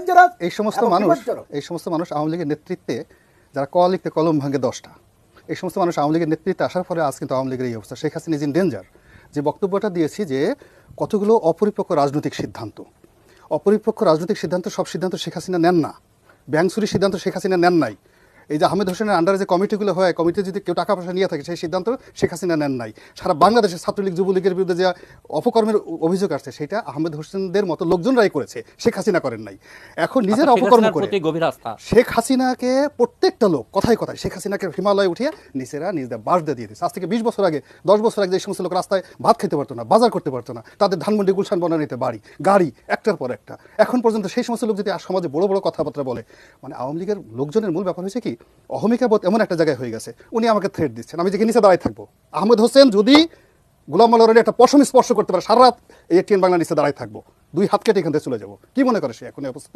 Dangerous এই সমস্ত মানুষ আওয়ামী লীগের নেতৃত্বে যারা ক লিখতে কলম ভাঙে 10টা, এই সমস্ত মানুষ আওয়ামী লীগের নেতৃত্বে আসার পরে আজ কিন্তু আওয়ামী লীগের এই অবস্থা। Sheikh Hasina is in danger. যে বক্তব্যটা দিয়েছি যে কতগুলো অপরিপক্ক রাজনৈতিক সিদ্ধান্ত, সব সিদ্ধান্ত শেখ হাসিনা নেন না। ব্যাংক চুরির সিদ্ধান্ত শেখ হাসিনা নেন নাই। এই যে আহমেদ হোসেনের আন্ডারে যে কমিটিগুলো হয়, কমিটি যদি কেউ টাকা পয়সা নিয়ে থাকে সেই সিদ্ধান্ত শেখ হাসিনা নেন নাই। সারা বাংলাদেশের ছাত্রলীগ যুবলীগের বিরুদ্ধে যে অপকর্মের অভিযোগ আসছে সেটা আহমেদ হোসেনদের মতো লোকজনরাই করেছে, শেখ হাসিনা করেন নাই। এখন নিজের অপকর্ম করে শেখ হাসিনাকে প্রত্যেকটা লোক কথায় কথায় শেখ হাসিনাকে হিমালয়ে উঠিয়ে নিচেরা নিজেদের বাস দিয়ে দিয়েছে। আজ থেকে 20 বছর আগে 10 বছর আগে যে সমস্ত লোক রাস্তায় ভাত খেতে পারতো না, বাজার করতে পারতো না, তাদের ধানমন্ডি গুলশান বনানীতে বাড়ি গাড়ি একটার পর একটা, এখন পর্যন্ত সেই সমস্ত লোক যদি সমাজে বড় বড় কথাবার্তা বলে, মানে আওয়ামী লীগের লোকজনের মূল ব্যাপার হয়েছে কি অহমিকাবোধ এমন একটা জায়গায় হয়ে গেছে। উনি আমাকে থ্রেট দিচ্ছেন, আমি যে নিচে দাঁড়ায় থাকবো। আহমেদ হোসেন যদি গোলাম মাওলা রনির একটা পশম স্পর্শ করতে পারে, সারা রাত এই টিএন বাংলা নিচে দাঁড়ায় থাকবো, 2 হাত কেটে এখান থেকে চলে যাবো। কি মনে করে সে এখন এই অবস্থাতে?